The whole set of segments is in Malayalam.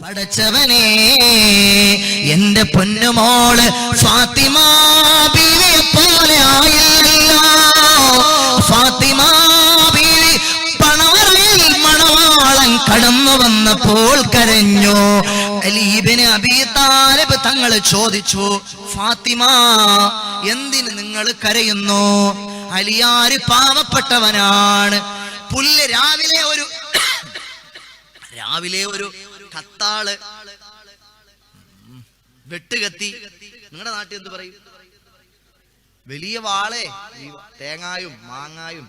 പടച്ചവനെ, എന്റെ പൊന്നുമോള് ഫാത്തിമ ബീവിയെ പോലെ ആയില്ലല്ലോ. ഫാത്തിമ ബീവി പണവറയിൽ മണവാളൻ കടന്നു വന്നപ്പോൾ കരഞ്ഞു. അലി ഇബ്നു അബീ താലിബ് തങ്ങൾ ചോദിച്ചു, ഫാത്തിമ എന്തിന് നിങ്ങൾ കരയുന്നു? അലിയാര് പാവപ്പെട്ടവനാണ്. പുല്ല് രാവിലെ ഒരു കത്താള് വെട്ടുകത്തി, നിങ്ങളുടെ നാട്ടിൽ എന്ത് പറയും? വലിയ വാളെ, തേങ്ങായും മാങ്ങായും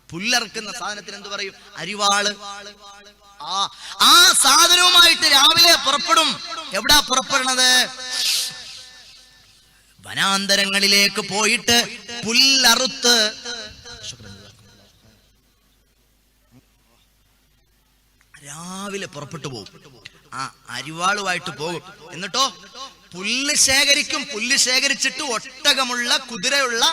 പുല്ലറക്കുന്ന സാധനത്തിന് എന്ത് പറയും? അരിവാള്. ആ സാധനവുമായിട്ട് രാവിലെ പുറപ്പെടും. എവിടാ പുറപ്പെടുന്നത്? വനാന്തരങ്ങളിലേക്ക് പോയിട്ട് പുല്ലറുത്ത് രാവിലെ പുറപ്പെട്ടു പോകും. ആ അരിവാളുമായിട്ട് പോകും. എന്നിട്ടോ പുല്ല് ശേഖരിക്കും. പുല്ല് ശേഖരിച്ചിട്ട് ഒട്ടകമുള്ള, കുതിരയുള്ള,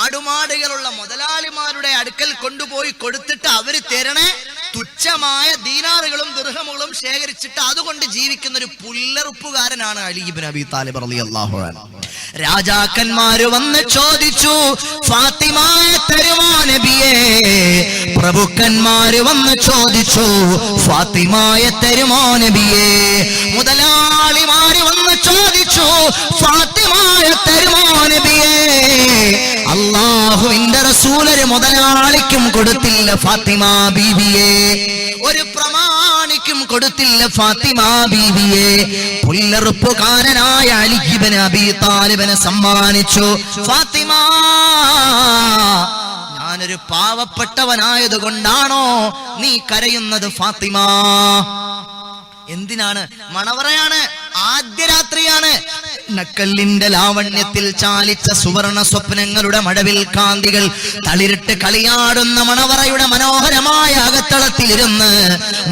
ആടുമാടുകളുള്ള മുതലാളിമാരുടെ അടുക്കൽ കൊണ്ടുപോയി കൊടുത്തിട്ട് അവര് തരണേ തുച്ഛമായ ദീനാറുകളും ദിർഹമുകളും ശേഖരിച്ചിട്ട് അതുകൊണ്ട് ജീവിക്കുന്ന ഒരു പുല്ലറുപ്പുകാരനാണ് അലി ഇബ്നു അബീ താലിബ് റളിയല്ലാഹു അൻഹു. രാജാക്കന്മാര് വന്ന് ചോദിച്ചു, ഫാത്തിമയെ തരുമോ നബിയേ? പ്രഭുക്കന്മാര് വന്ന് ചോദിച്ചു, ഫാത്തിമയെ തരുമോ നബിയേ? മുതലാളിമാര് വന്ന് ചോദിച്ചു, ഫാത്തിമയെ തരുമോ നബിയേ? അല്ലാഹുവിന്റെ റസൂലര് മുതലാളിക്കും കൊടുത്തില്ല ഫാത്തിമ ബീവിയെ, ഒരു പ്രമാണിക്കും കൊടുത്തില്ല ഫാത്തിമ ബീവിയെ. പുല്ലറുപ്പുകാരനായ അലി ഇബ്നു അബീ താലിബിനെ സമ്മാനിച്ചു. ഫാത്തിമ, ഞാനൊരു പാവപ്പെട്ടവനായത് കൊണ്ടാണോ നീ കരയുന്നത് ഫാത്തിമ? എന്തിനാണ്? മണവറയാണ്, ആദ്യ രാത്രിയാണ്. നക്കല്ലിന്റെ ലാവണ്യത്തിൽ ചാലിച്ച സുവർണ സ്വപ്നങ്ങളുടെ മഴവിൽ കാന്തികൾ തളിരിട്ട് കളിയാടുന്ന മണവറയുടെ മനോഹരമായ അകത്തളത്തിലിരുന്ന്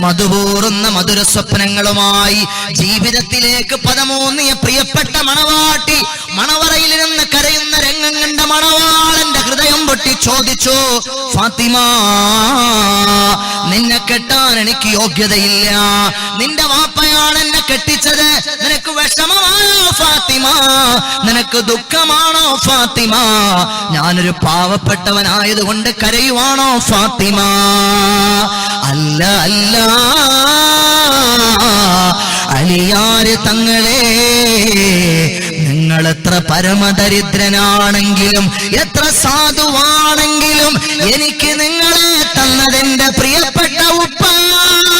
മധുപൂറുന്ന മധുര സ്വപ്നങ്ങളുമായി ജീവിതത്തിലേക്ക് പദമൂന്നിയ പ്രിയപ്പെട്ട മണവാട്ടി മണവറയിലിരുന്ന് കരയുന്ന രംഗം കണ്ട മണവാളന്റെ ഹൃദയം പൊട്ടി ചോദിച്ചു, ഫാത്തിമ, നിന്നെ കെട്ടാൻ എനിക്ക് യോഗ്യതയില്ല. നിന്റെ വാപ്പയാണ് എന്നെ കെട്ടിച്ചത്. നിനക്ക് വിഷമമാണോ ഫാത്തിമ? നിനക്ക് ദുഃഖമാണോ ഫാത്തിമ? ഞാനൊരു പാവപ്പെട്ടവനായത് കൊണ്ട് കരയുവാണോ ഫാത്തിമ? അല്ല അല്ല അലിയാര് തങ്ങളെ, നിങ്ങൾ എത്ര പരമദരിദ്രനാണെങ്കിലും എത്ര സാധുവാണെങ്കിലും എനിക്ക് നിങ്ങളെ തന്നതെന്റെ പ്രിയപ്പെട്ട ഉപ്പാണ്.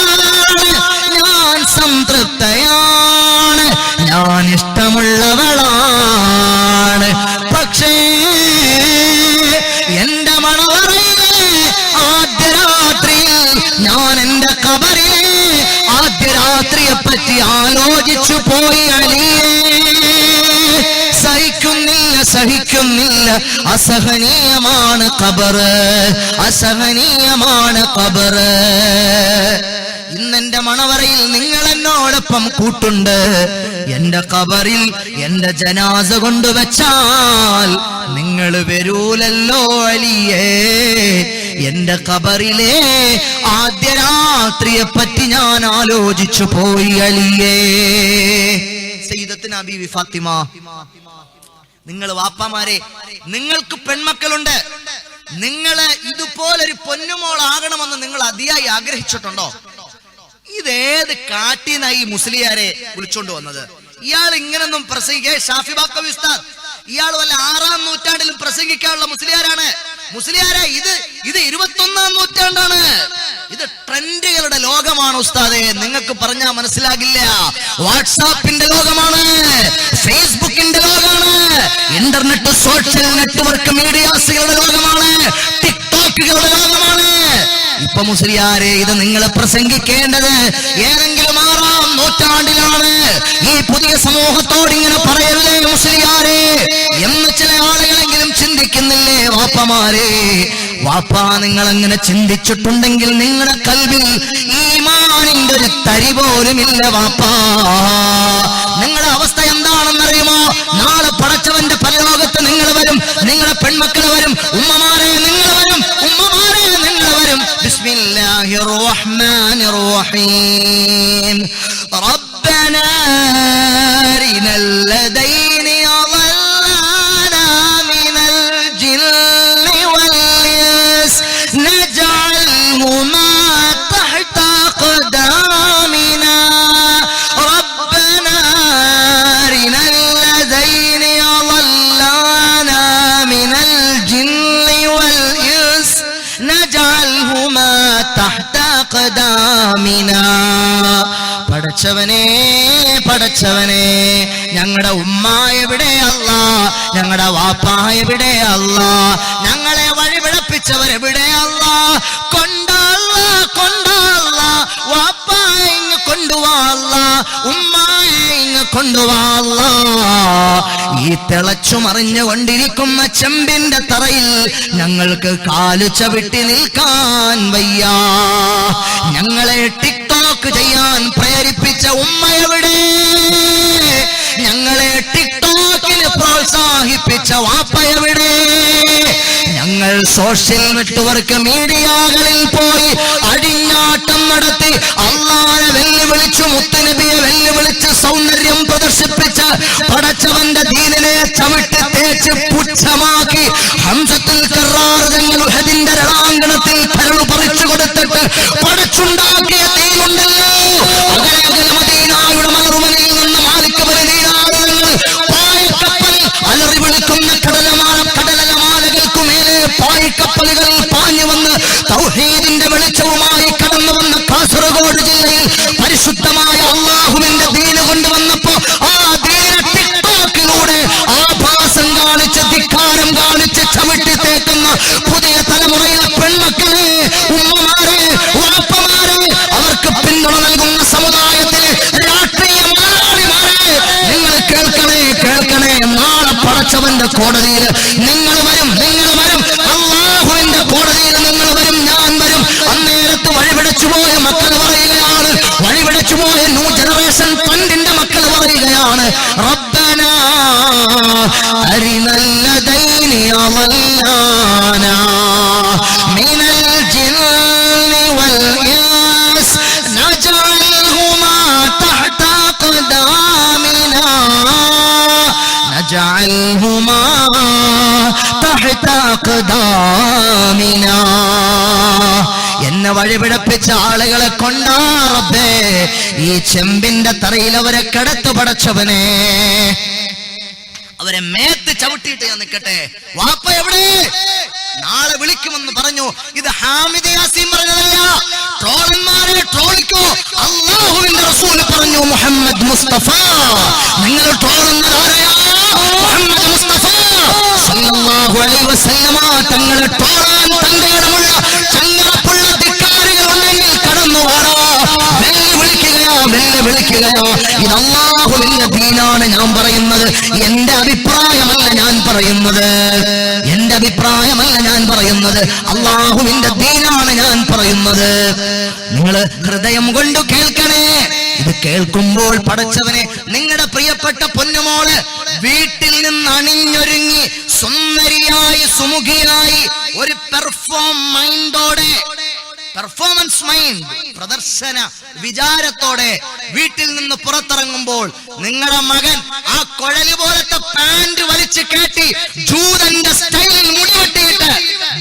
ഞാൻ സംതൃപ്തയാണ്, ഞാൻ ഇഷ്ടമുള്ളവളാണ്. പക്ഷേ എന്റെ മണവറയിലെ ആദ്യ രാത്രിയിൽ ഞാൻ എന്റെ ഖബറിലെ ആദ്യ രാത്രിയെ പറ്റി ആലോചിച്ചു പോയി അലിയേ. സഹിക്കുന്നില്ല, അസഹനീയമാണ് ഖബറ്, അസഹനീയമാണ് ഖബറ്. ഇന്നെന്റെ മണവറയിൽ നിങ്ങൾ എന്നോടൊപ്പം കൂട്ടുണ്ട്. എന്റെ ഖബറിൽ എന്റെ ജനാസ കൊണ്ടുവച്ചാൽ നിങ്ങൾ വരൂലല്ലോ അലിയേ. എന്റെ ഖബറിലെ ആദ്യ രാത്രിയെ പറ്റി ഞാൻ ആലോചിച്ചു പോയി അലിയേ. സയ്യിദത്തുനാ ബീവി ഫാത്തിമ, നിങ്ങൾ വാപ്പമാരെ, നിങ്ങൾക്ക് പെൺമക്കളുണ്ട്, നിങ്ങള് ഇതുപോലൊരു പൊന്നുമോളാകണമെന്ന് നിങ്ങൾ അതിയായി ആഗ്രഹിച്ചിട്ടുണ്ടോ? ഇതേത് കാട്ടിനായി മുസ്ലിയാരെ വിളിച്ചോണ്ട് വന്നത്? ഇയാൾ ഇങ്ങനൊന്നും പ്രസംഗിക്കാൻ, ഷാഫി ബാക്കവി ഉസ്താദ് ഇയാൾ വല്ല 6-ാം നൂറ്റാണ്ടിലും പ്രസംഗിക്കാനുള്ള മുസ്ലിയാരാണ്. മുസ്ലിയാരെ, ഇത് 21-ാം നൂറ്റാണ്ടാണ്. ഇത് ട്രെൻഡുകളുടെ ലോകമാണ് ഉസ്താദെ. നിങ്ങൾക്ക് പറഞ്ഞാൽ മനസ്സിലാകില്ല. വാട്സാപ്പിന്റെ ലോകമാണ്, ഫേസ്ബുക്കിന്റെ ലോകമാണ്, ഇന്റർനെറ്റ് സോഷ്യൽ നെറ്റ്വർക്ക് മീഡിയാസുകളുടെ ലോകമാണ്, ടിക്ടോക്കുകളുടെ ലോകമാണ്. ഇപ്പൊ മുസ്ലിയാരെ, ഇത് നിങ്ങൾ പ്രസംഗിക്കേണ്ടത് ഏതെങ്കിലും 6-ാം നൂറ്റാണ്ടിലാണ്. ഈ പുതിയ സമൂഹത്തോട് ഇങ്ങനെ പറയരുതേ മുസ്ലിയാരെ എന്ന് ചില ആളുകളെങ്കിലും ചിന്തിക്കുന്നില്ലേ വാപ്പമാരെ? വാപ്പാ, നിങ്ങൾ അങ്ങനെ ചിന്തിച്ചിട്ടുണ്ടെങ്കിൽ നിങ്ങളുടെ കൽവിൽ ഈമാനിന്റെ ഒരു തരി പോലുമില്ല വാപ്പാ. നിങ്ങളുടെ അവസ്ഥ എന്താണെന്നറിയുമോ? നാളെ പടച്ചവന്റെ പരലോകത്ത് നിങ്ങൾ വരും, നിങ്ങളുടെ പെൺമക്കൾ വരും, ഉമ്മമാരെ നിങ്ങൾ വരും, ഉമ്മമാരെ നിങ്ങൾ വരും. ബിസ്മില്ലാഹിർ റഹ്മാനിർ റഹീം. ربنا أرنا الذين أضلانا من الجن والإنس نجعلهما تحت أقدامنا ربنا أرنا الذين أضلانا من الجن والإنس نجعلهما تحت أقدامنا പടച്ചവനെ ഞങ്ങളുടെ ഉമ്മ എവിടെ അല്ലാ, ഞങ്ങളുടെ വാപ്പ എവിടെ അല്ലാ, ഞങ്ങളെ വഴിപിഴപ്പിച്ചവരെവിടെ അല്ലാ, കൊണ്ടാ വാപ്പ ഇങ്ങ് കൊണ്ടുവാ, ഉമ്മായെ ഇങ്ങ് കൊണ്ടുവാ. ഈ തിളച്ചു മറിഞ്ഞുകൊണ്ടിരിക്കുന്ന ചെമ്പിന്റെ തറയിൽ ഞങ്ങൾക്ക് കാലു ചവിട്ടി നിൽക്കാൻ വയ്യ. ഞങ്ങളെ ടിക്ടോക്ക് ചെയ്യാൻ പ്രേരിപ്പിച്ച ഉമ്മ എവിടെ? ഞങ്ങളെ ടിക്ടോക്കിന് പ്രോത്സാഹിപ്പിച്ച വാപ്പ എവിടെ? ഞങ്ങൾ സോഷ്യൽ നെറ്റ്വർക്ക് മീഡിയകളിൽ പോയി അടിഞ്ഞാട്ടം നടത്തി അല്ലാഹുവിനെ വെല്ലുവിളിച്ചു, മുത്തുനബിയെ വെല്ലുവിളിച്ച് സൗന്ദര്യം പ്രദർശിപ്പിച്ച് പടച്ചവന്റെ ദീനിനെ ചവിട്ടി തേച്ച് പുച്ഛമാക്കി ഹംസത്തുൽ കറാർ തങ്ങൾ ഉഹദിന്റെ രണാങ്കണത്തിൽ കരൾ പറിച്ചു കൊടുത്തിട്ട് പടച്ചുണ്ടാക്കിയ ദീനുണ്ടല്ലോ, അകലെ മദീനയുടെ മലർമലയിൽ നിന്ന് മാലിക് പായക്കപ്പൽ അലറി വിളിക്കുന്ന കടലമാലകൾക്കു മേലെ പായ്ക്കപ്പലുകൾ പാഞ്ഞു വന്ന് തൗഹീദിന്റെ വെളിച്ചവുമായി കടന്നു വന്ന കാസർഗോഡ് ജില്ലയിൽ പരിശുദ്ധമായ അല്ലാഹുവിന്റെ ദീന് കൊണ്ടുവന്നപ്പോ ആ ദീന ടിക്ടോക്കിലൂടെ ആഭാസം കാണിച്ച് ധിക്കാരം കാണിച്ച് ചവിട്ടി തേക്കുന്ന പുതിയ തലമുറയിലെ പെൺമക്കളെ, ഉമ്മമാരെ, വാപ്പമാരെ, അവർക്ക് പിന്തുണ നൽകുന്ന സമുദായത്തിലെ രാഷ്ട്രീയ മലയാളിമാരെ, നിങ്ങൾ കേൾക്കണേ. നാളെ പടച്ചവന്റെ കോടതിയിൽ നിങ്ങൾ വരും. അല്ലാഹുവിന്റെ കോടതിയിൽ നിങ്ങൾ വരും, ഞാൻ വരും. അന്നേരത്ത് വഴിപിടച്ചുപോയ മക്കൾ പറയുകയാണ്, വഴിപിടച്ചുപോയ ന്യൂ ജനറേഷൻ പണ്ടിന്റെ മക്കൾ പറയുകയാണ്, റബ്ബനാ അരിനല്ലദൈനി അളല്ലാനാ മിനൽ ജിന്നി വൽ ഇൻസ് നജഅൽഹുമാ തഹ്ത അഖ്ദാമിനാ നജഅൽഹുമാ തഹ്ത അഖ്ദാമിനാ. എന്നെ വഴിപിഴപ്പിച്ച ആളുകളെ കൊണ്ടാ റബ്ബേ ഈ ചെമ്പിന്റെ തറയിൽ അവരെ കിടത്തു പടച്ചവനെ. അവരെ മേത്ത് ചവിട്ടിയിട്ട് ഞാൻ നിൽക്കട്ടെ. വാപ്പ എവിടെ? നാളെ വിളിക്കുമെന്ന് പറഞ്ഞു. ഇത് ഹാമിദ് യാസീൻ പറഞ്ഞതല്ല. ട്രോളന്മാരെ ട്രോളിക്കോ, അല്ലാഹുവിന്റെ റസൂൽ പറഞ്ഞു, മുഹമ്മദ് മുസ്തഫ. നിങ്ങൾ ട്രോളുന്നത് ആരെയാ? മുഹമ്മദ് മുസ്തഫ സല്ലല്ലാഹു അലൈഹി വസല്ലമ തങ്ങളെ ട്രോളാൻ തന്റേടമുള്ള ചങ്ങറപ്പുള്ള ധിക്കാരികൾ ഉണ്ടെങ്കിൽ കടന്നു വാടാ. വെല്ലുവിളിക്കുകയാ. ഇത് അല്ലാഹുവിന്റെ ദീനാണ് ഞാൻ പറയുന്നത്, എന്റെ അഭിപ്രായമല്ല ഞാൻ പറയുന്നത്, അല്ലാഹുവിന്റെ ദീനാണ് ഞാൻ പറയുന്നത്. നിങ്ങൾ ഹൃദയം കൊണ്ട് കേൾക്കണേ. ഇത് കേൾക്കുമ്പോൾ പടച്ചവനെ, നിങ്ങളുടെ പ്രിയപ്പെട്ട പൊന്നുമോള് വീട്ടിൽ നിന്ന് അണിഞ്ഞൊരുങ്ങി സുന്ദരിയായി സുമുഖിയായി ഒരു പെർഫോമൻസ് മൈൻഡ്, പ്രദർശന വിചാരത്തോടെ വീട്ടിൽ നിന്ന് പുറത്തിറങ്ങുമ്പോൾ നിങ്ങളുടെ മകൻ ആ കുഴല് പോലത്തെ പാന്റ് വലിച്ചു കയറ്റി ജൂതന്റെ സ്റ്റൈലിൽ മുടിവെട്ടിയിട്ട്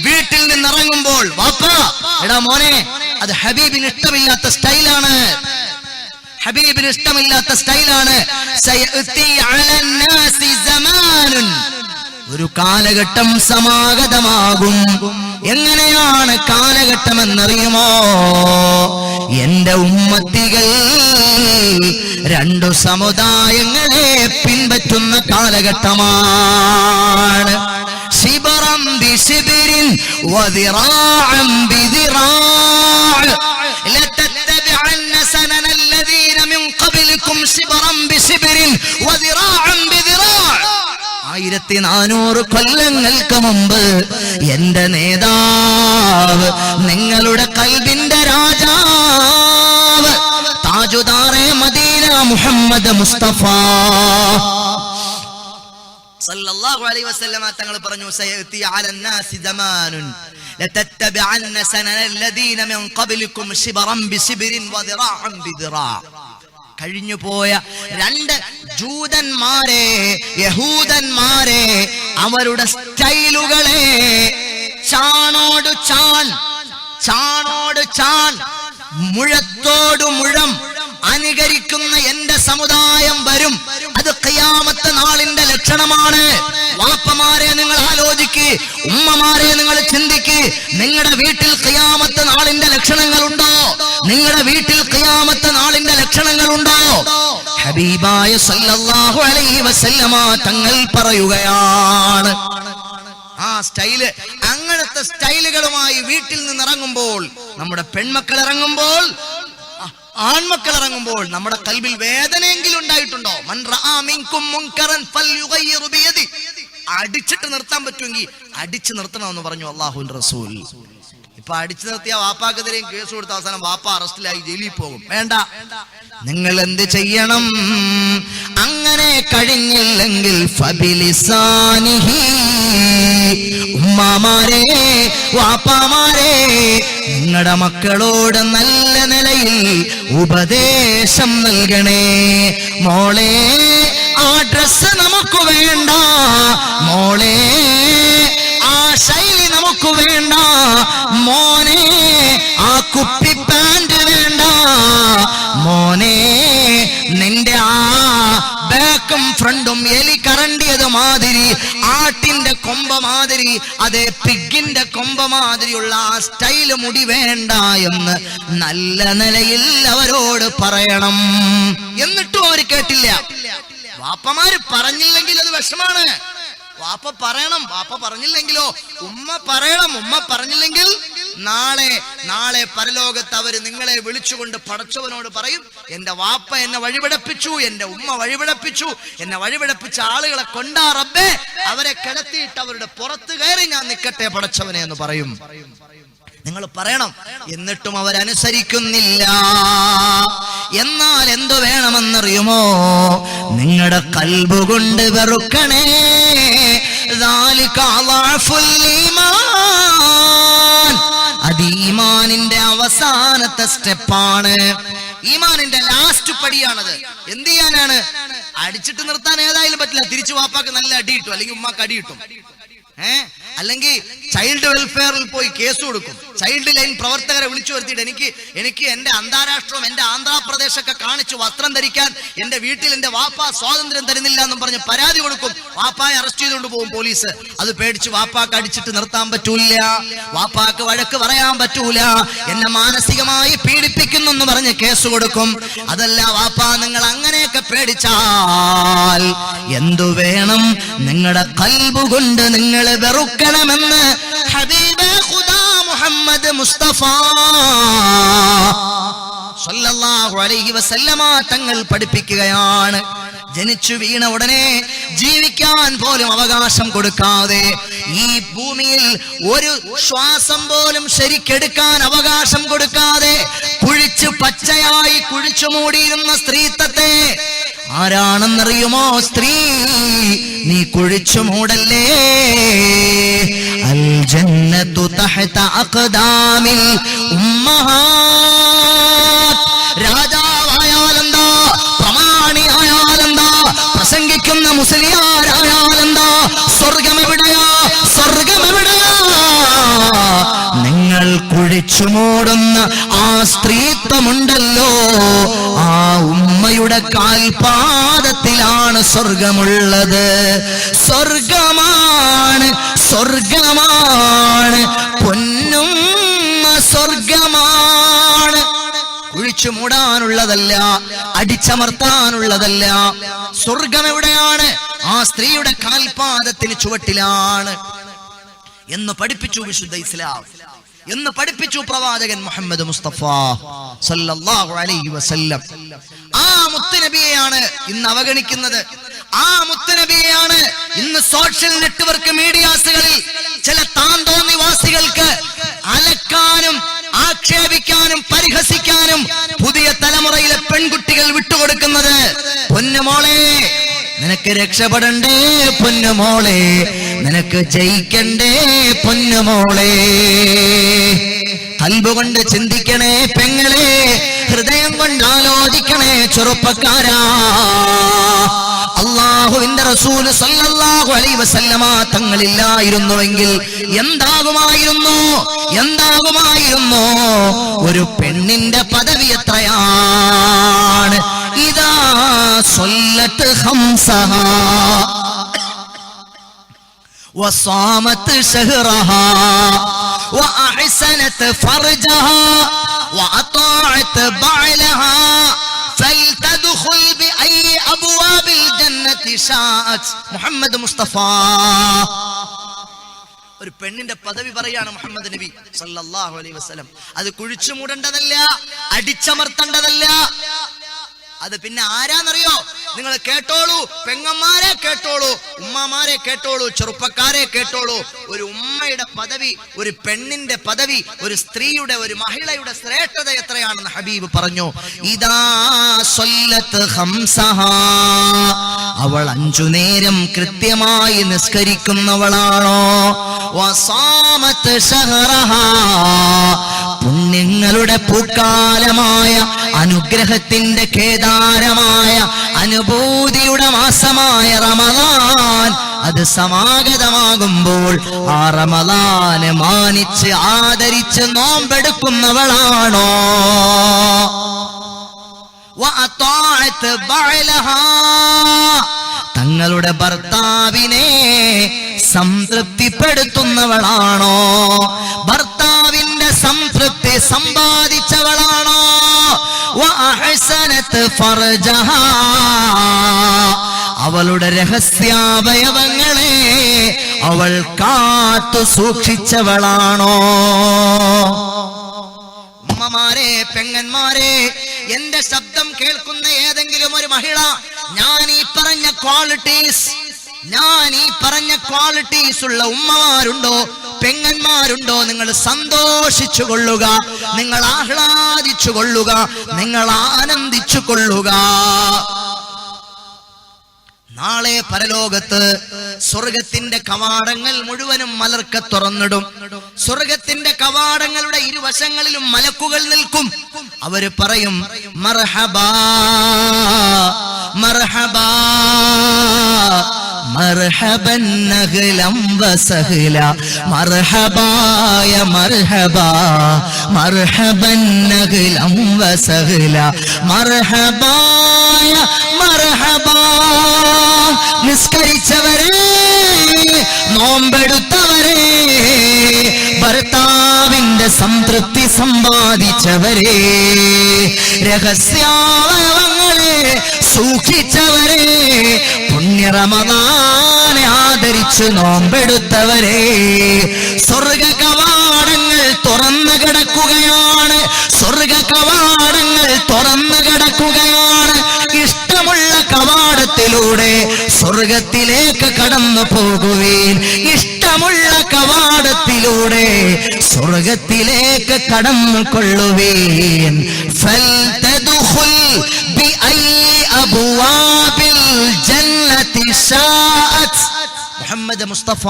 വീട്ടിൽ നിന്ന് ഇറങ്ങുമ്പോൾ, വാപ്പാ എടാ മോനെ, അത് ഹബീബിന് ഇഷ്ടമില്ലാത്ത സ്റ്റൈലാണ്. ഒരു കാലഘട്ടം സമാഗതമാകും. എങ്ങനെയാണ് കാലഘട്ടം എന്നറിയുമോ? എന്റെ ഉമ്മത്തികൾ രണ്ടു സമുദായങ്ങളെ പിൻപറ്റുന്ന കാലഘട്ടമാണ്. ശിബറം ബിശിബിരിൻ വദിറാഅൻ ബിദിറാഅ ലതത്തബിഅന്ന സനന الذين من قبلكم شبرا بشبر وذراعا بذراع. 1400 കൊല്ലങ്ങൾക്ക് മുമ്പ് എന്റെ നേതാവ്, നിങ്ങളുടെ കൽബിന്റെ രാജാവ്, താജുദാറെ മദീന മുഹമ്മദ് മുസ്തഫ സല്ലല്ലാഹു അലൈഹി വസല്ലമ തങ്ങൾ പറഞ്ഞു, സയഅതി അലന്നാസി സമാനുൻ ലതത്തബഅന്ന സനന الذين من قبلكم شبرا بشبر وذراعا بذراع. കഴിഞ്ഞുപോയ 2 ജൂതന്മാരെ, യഹൂദന്മാരെ, അവരുടെ സ്റ്റൈലുകളെ ചാണോട് ചാൺ, ചാണോട് ചാൺ, മുഴത്തോട് മുഴം അനുകരിക്കുന്ന എന്റെ സമുദായം വരും. അത് ഖിയാമത്ത് നാളിന്റെ ലക്ഷണമാണ്. വാപ്പമാരെ നിങ്ങൾ ആലോചിക്ക്, ഉമ്മമാരെ നിങ്ങൾ ചിന്തിക്ക്. നിങ്ങളുടെ വീട്ടിൽ ഖിയാമത്ത് നാളിന്റെ ലക്ഷണങ്ങളുണ്ടോ? നിങ്ങളുടെ വീട്ടിൽ ഖിയാമത്ത് നാളിന്റെ ലക്ഷണങ്ങളുണ്ടോ? ഹബീബായ സല്ലല്ലാഹു അലൈഹി വസല്ലമ തങ്ങൾ പറയുകയാണ്, ആ സ്റ്റൈല്, അങ്ങനത്തെ സ്റ്റൈലുകളുമായി വീട്ടിൽ നിന്ന് ഇറങ്ങുമ്പോൾ, നമ്മുടെ പെൺമക്കൾ ഇറങ്ങുമ്പോൾ, ആൺമക്കൾ ഇറങ്ങുമ്പോൾ നമ്മുടെ കൽബിൽ വേദനയെങ്കിലും ഉണ്ടായിട്ടുണ്ടോ? മൻ റആ മിൻകും മുൻകറൻ ഫൽയുഗയ്യിറു ബിയദി. അടിച്ചിട്ട് നിർത്താൻ പറ്റുമെങ്കിൽ അടിച്ചു നിർത്തണമെന്ന് പറഞ്ഞു അല്ലാഹുവിന്റെ റസൂൽ. ഇപ്പൊ അടിച്ചു നിർത്തിയ വാപ്പാക്കെതിരെയും കേസ് കൊടുത്ത അവസാനം വാപ്പ അറസ്റ്റിലായി ജയിലിൽ പോകും. വേണ്ട, നിങ്ങൾ എന്ത് ചെയ്യണം? അങ്ങനെ കഴിഞ്ഞില്ലെങ്കിൽ ഫബിലിസാനിഹി, ഉമ്മമാരെ, വാപ്പാമാരെ, നിങ്ങളുടെ മക്കളോട് നല്ല നിലയിൽ ഉപദേശം നൽകണേ. മോളെ, ആ ഡ്രസ് നമുക്ക് വേണ്ട, മോളെ, ആ ശൈലി നമുക്ക് വേണ്ട, മോനെ, ആ കുപ്പി പാന്റ് വേണ്ട, മോനെ, നിന്റെ ആ ബാക്കും ഫ്രണ്ടും എലി കറണ്ടിയത് മാതിരി, ആട്ടിന്റെ കൊമ്പ മാതിരി, അതേ പിഗിന്റെ കൊമ്പ മാതിരിയുള്ള ആ സ്റ്റൈല് മുടി വേണ്ട എന്ന് നല്ല നിലയിൽ അവരോട് പറയണം. എന്നിട്ടും അവർ കേട്ടില്ല. വാപ്പമാര് പറഞ്ഞില്ലെങ്കിൽ അത് വിഷമാണ്. വാപ്പ പറയണം, വാപ്പ പറഞ്ഞില്ലെങ്കിലോ ഉമ്മ പറയണം. ഉമ്മ പറഞ്ഞില്ലെങ്കിൽ നാളെ പരലോകത്ത് അവര് നിങ്ങളെ വിളിച്ചുകൊണ്ട് പടച്ചവനോട് പറയും, എന്റെ വാപ്പ എന്നെ വഴിപിടപ്പിച്ചു, എന്റെ ഉമ്മ വഴിപിടപ്പിച്ചു, എന്നെ വഴിപിടപ്പിച്ച ആളുകളെ കൊണ്ടാ റബ്ബേ, അവരെ കിടത്തിയിട്ട് അവരുടെ പുറത്ത് കയറി ഞാൻ നിൽക്കട്ടെ പടച്ചവനെ എന്ന് പറയും. നിങ്ങൾ പറയണം. എന്നിട്ടും അവരനുസരിക്കുന്നില്ല. എന്നാൽ എന്തു വേണമെന്നറിയുമോ? നിങ്ങളുടെ കൽബ് കൊണ്ട് വെറുക്കണേ. അത് ഈമാനിന്റെ അവസാനത്തെ സ്റ്റെപ്പാണ്. ഈമാനിന്റെ ലാസ്റ്റ് പടിയാണത്. എന്ത് ചെയ്യാനാണ്? അടിച്ചിട്ട് നിർത്താൻ ഏതായാലും പറ്റില്ല. തിരിച്ചു വാപ്പാക്ക് നല്ല അടി കിട്ടും, അല്ലെങ്കിൽ ഉമ്മാക്ക് അടി കിട്ടും. അല്ലെങ്കിൽ ചൈൽഡ് വെൽഫെയറിൽ പോയി കേസ് കൊടുക്കും. ചൈൽഡ് ലൈൻ പ്രവർത്തകരെ വിളിച്ചു വരുത്തിയിട്ട് എനിക്ക് എന്റെ അന്താരാഷ്ട്രവും എന്റെ ആന്ധ്രാപ്രദേശൊക്കെ കാണിച്ചു വസ്ത്രം ധരിക്കാൻ എന്റെ വീട്ടിൽ എന്റെ വാപ്പ സ്വാതന്ത്ര്യം തരുന്നില്ല എന്നും പറഞ്ഞ് പരാതി കൊടുക്കും. വാപ്പായെ അറസ്റ്റ് ചെയ്തുകൊണ്ട് പോകും പോലീസ്. അത് പേടിച്ച് വാപ്പാക്ക് അടിച്ചിട്ട് നിർത്താൻ പറ്റൂല, വാപ്പാക്ക് വഴക്ക് പറയാൻ പറ്റൂല, എന്നെ മാനസികമായി പീഡിപ്പിക്കുന്നു എന്ന് പറഞ്ഞ് കേസ് കൊടുക്കും. അതല്ല വാപ്പ, നിങ്ങൾ അങ്ങനെയൊക്കെ പേടിച്ചാൽ എന്തു വേണം? നിങ്ങളുടെ ഖൽബ് കൊണ്ട് നിങ്ങൾ വെറുക്കണമെന്ന് ഹബീബേ ഖുദാ മുഹമ്മദ് മുസ്തഫ സല്ലല്ലാഹു അലൈഹി വസല്ലമ തങ്ങൾ പഠിപ്പിക്കുകയാണ്. ജനിച്ചു വീണ ഉടനെ ജീവിക്കാൻ പോലും അവകാശം കൊടുക്കാതെ, ഈ ഭൂമിയിൽ ഒരു ശ്വാസം പോലും ശരിക്കെടുക്കാൻ അവകാശം കൊടുക്കാതെ കുഴിച്ചു പച്ചയായി കുഴിച്ചു മൂടിയിരുന്ന സ്ത്രീത്വത്തെ ആരാണെന്നറിയുമോ? സ്ത്രീ, നീ കുഴിച്ചു മൂടല്ലേ. അൽ ജന്നത്തു തഹത അഖ്ദാമിൽ ഉമ്മഹാത്ത്. രാജാവായാലെന്താ, പ്രമാണിയായാലെന്താ, പ്രസംഗിക്കുന്ന മുസ്ലിയാരായാലെന്താ, സ്വർഗം എവിടെയാ? സ്വർഗം എവിടെയാ? നിങ്ങൾ കുഴിച്ചു മൂടുന്ന ആ സ്ത്രീത്വമുണ്ടല്ലോ, ആ ഉമ്മയുടെ കാൽപാദത്തിലാണ് സ്വർഗമുള്ളത്. സ്വർഗമാണ്, സ്വർഗമാണ്, പൊന്നുമ്മ സ്വർഗമാണ്. കുഴിച്ചു മൂടാനുള്ളതല്ല, അടിച്ചമർത്താനുള്ളതല്ല. സ്വർഗം എവിടെയാണ്? ആ സ്ത്രീയുടെ കാൽപാദത്തിന് ചുവട്ടിലാണ് എന്ന് പഠിപ്പിച്ചു വിശുദ്ധ ഇസ്ലാം, എന്ന് പഠിപ്പിച്ചു പ്രവാചകൻ മുഹമ്മദ് മുസ്തഫ സല്ലല്ലാഹു അലൈഹി വസല്ലം. ആ മുത്തുനബിയെയാണ് ഇന്ന് അവഗണിക്കുന്നത്. ആ മുത്തുനബിയെയാണ് ഇന്ന് സോഷ്യൽ നെറ്റ്വർക്ക് മീഡിയാസുകളിൽ ചില താന്തോന്നിവാസികൾക്ക് അലക്കാനും ആക്ഷേപിക്കാനും പരിഹസിക്കാനും പുതിയ തലമുറയിലെ പെൺകുട്ടികൾ വിട്ടുകൊടുക്കുന്നത്. പൊന്നുമോളെ, നിനക്ക് രക്ഷപ്പെടണ്ടേ പൊന്നുമോളെ, നിനക്ക് ജയിക്കണ്ടേ പൊന്നുമോളെ. ഖൽബ് കൊണ്ട് ചിന്തിക്കണേ പെങ്ങളെ, ഹൃദയം കൊണ്ട് ആലോചിക്കണേ ചെറുപ്പക്കാരാ. അല്ലാഹുവിന്റെ റസൂൽ സല്ലല്ലാഹു അലൈഹി വസല്ലമ തങ്ങളില്ലായിരുന്നുവെങ്കിൽ എന്താകുമായിരുന്നു? ഒരു പെണ്ണിന്റെ പദവി എത്രയാണ്? ഇദാ സ്വല്ലത്ത് ഖംസഹാ وصامت شهرها وأحسنت فرجها وأطاعت بعلها فلتدخل بأي أبواب الجنة شاءت. മുഹമ്മദ് മുസ്തഫ ഒരു പെണ്ണിന്റെ പദവി പറയാണ് മുഹമ്മദ് നബി സല്ലല്ലാഹു അലൈഹി വസല്ലം. അത് കുഴിച്ചു മൂടേണ്ടതല്ല, അടിച്ചമർത്തേണ്ടതല്ല. അത് പിന്നെ ആരാന്നറിയോ? നിങ്ങൾ കേട്ടോളൂ, പെങ്ങന്മാരെ കേട്ടോളൂ, ഉമ്മമാരെ കേട്ടോളൂ, ചെറുപ്പക്കാരെ കേട്ടോളൂ. ഒരു ഉമ്മയുടെ പദവി, ഒരു പെണ്ണിന്റെ പദവി, ഒരു സ്ത്രീയുടെ, ഒരു മഹിളയുടെ ശ്രേഷ്ഠത എത്രയാണെന്ന് ഹബീബ് പറഞ്ഞു. ഇദാ സ്വല്ലത്ത് ഖംസഹാ, അവൾ 5 നേരം കൃത്യമായി നിസ്കരിക്കുന്നവളാണോ? വസാമത്ത് ശഹറഹാ, പുണ്യങ്ങളുടെ പൂക്കാലമായ അനുഗ്രഹത്തിന്റെ കേദാരമായ അനുഭൂതിയുടെ മാസമായ റമളാൻ അത് സമാഗതമാകുമ്പോൾ ആ റമളാനെ മാനിച്ച് ആദരിച്ച് നോമ്പെടുക്കുന്നവളാണോ? വഅതാഅത് ബഅലഹാ, തങ്ങളുടെ ഭർത്താവിനെ സംതൃപ്തിപ്പെടുത്തുന്നവളാണോ? ഭർത്താവിന്റെ സംതൃപ്തി സമ്പാദിച്ചവളാണോ? വഅഹ്സനത് ഫർജഹാ, അവളുടെ രഹസ്യാവയവങ്ങളെ അവൾ കാത്തു സൂക്ഷിച്ചവളാണോ? ഉമ്മമാരെ, പെങ്ങന്മാരെ, എന്റെ ശബ്ദം കേൾക്കുന്ന ഏതെങ്കിലും ഒരു മഹിള, ഞാൻ ഈ പറഞ്ഞ ക്വാളിറ്റീസ് ഉള്ള ഉമ്മമാരുണ്ടോ, പെങ്ങന്മാരുണ്ടോ? നിങ്ങൾ സന്തോഷിച്ചു കൊള്ളുക, നിങ്ങൾ ആഹ്ലാദിച്ചു കൊള്ളുക, നിങ്ങൾ ആനന്ദിച്ചു കൊള്ളുക. നാളെ പരലോകത്ത് സ്വർഗത്തിന്റെ കവാടങ്ങൾ മുഴുവനും മലർക്ക തുറന്നിടും. സ്വർഗത്തിന്റെ കവാടങ്ങളുടെ ഇരുവശങ്ങളിലും മലക്കുകൾ നിൽക്കും. അവര് പറയും, മർഹബാ മർഹബാ മർഹബൻ അഹ്ലം വസഹ്ല, മർഹബായ മർഹബാ മർഹബൻ അഹ്ലം വസഹ്ല, മർഹബായ മർഹബാ. നിസ്കരിച്ചവരെ, നോമ്പെടുത്തവരെ, ഭർത്താവിന്റെ സംതൃപ്തി സമ്പാദിച്ചവരെ, രഹസ്യാവയവങ്ങളെ സൂക്ഷിച്ചവരെ, പുണ്യ റമളാനെ ആദരിച്ച് നോമ്പെടുത്തവരെ, സ്വർഗ കവാടങ്ങൾ തുറന്നു കിടക്കുകയാണ്. സ്വർഗ കവാടങ്ങൾ തുറന്നു കിടക്കുകയാണ്. ഇഷ്ടമുള്ള കവാടത്തിലൂടെ സ്വർഗത്തിലേക്ക് കടന്നു പോകുവീൻ. ഇഷ്ടമുള്ള കവാടത്തിലൂടെ സ്വർഗത്തിലേക്ക് കടന്നു കൊള്ളുവീൻ. ഫൽതദ്ഖുൽ ബിഅയ്യി അബ്വാബിൽ ജന്നതി ശാഅത്. മുഹമ്മദ് മുസ്തഫ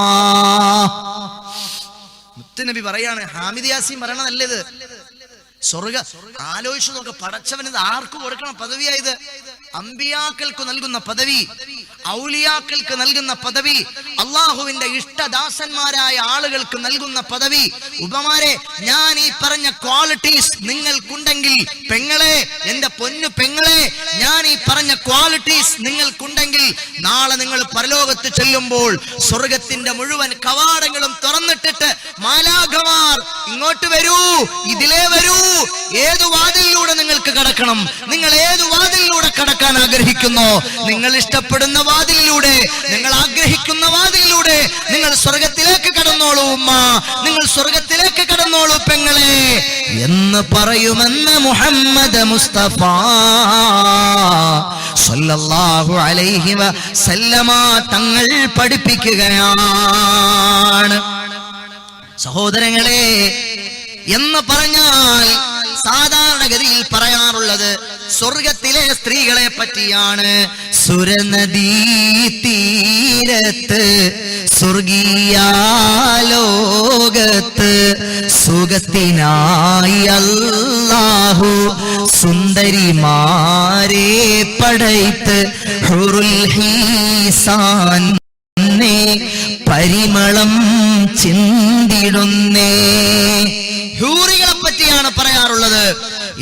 മുത്തുനബി പറയാണ്, ഹാമിദ് യാസീൻ പറയണതല്ലേത്? സ്വർഗ ആലോചിച്ചു നോക്ക്, പടച്ചവൻ ഇത് ആർക്ക് കൊടുക്കണ പദവിയായത്? അമ്പിയാക്കൾക്ക് നൽകുന്ന പദവി, ഔലിയാക്കൾക്ക് നൽകുന്ന പദവി, അള്ളാഹുവിന്റെ ഇഷ്ടദാസന്മാരായ ആളുകൾക്ക് നൽകുന്ന പദവി. ഉപമാരെ, ഞാൻ ഈ പറഞ്ഞ ക്വാളിറ്റീസ് നിങ്ങൾക്കുണ്ടെങ്കിൽ, പെങ്ങളെ, എന്റെ പൊന്നു പെങ്ങളെ, ഞാൻ ഈ പറഞ്ഞ ക്വാളിറ്റീസ് നിങ്ങൾക്കുണ്ടെങ്കിൽ നാളെ നിങ്ങൾ പരലോകത്ത് ചെല്ലുമ്പോൾ സ്വർഗത്തിന്റെ മുഴുവൻ കവാടങ്ങളും തുറന്നിട്ടിട്ട് മാലാഖമാർ ഇങ്ങോട്ട് വരൂ, ഇതിലേ വരൂ, ഏതു വാതിലിലൂടെ നിങ്ങൾക്ക് കടക്കണം, നിങ്ങൾ ഏതു വാതിലിലൂടെ കടക്കാൻ ആഗ്രഹിക്കുന്നു, നിങ്ങൾ ഇഷ്ടപ്പെടുന്ന വാതിലിലൂടെ, നിങ്ങൾ ആഗ്രഹിക്കുന്ന വാതിലിലൂടെ നിങ്ങൾ സ്വർഗത്തിലേക്ക് കടന്നോളൂ ഉമ്മ, നിങ്ങൾ സ്വർഗത്തിലേക്ക് കടന്നോളൂ പെങ്ങളെ എന്ന് പറയുമെന്ന് മുഹമ്മദ് മുസ്തഫ സല്ലല്ലാഹു അലൈഹി വസല്ലമ തങ്ങൾ പഠിപ്പിക്കുകയാണ്. സഹോദരങ്ങളെ, എന്ന് പറഞ്ഞാൽ സാധാരണഗതിയിൽ പറയാറുള്ളത് സ്വർഗത്തിലെ സ്ത്രീകളെ പറ്റിയാണ്. സുരനദീ തീരത്ത് സ്വർഗീയാലോകത്ത് സുഖത്തിനായി അല്ലാഹു സുന്ദരിമാരെ പടയ്ത്ത് ഹുറുൽ ഹീസാൻ പരിമളം ചിന്തിടുന്നേ. ഹൂറികളെ പറ്റിയാണ് പറയാറുള്ളത്.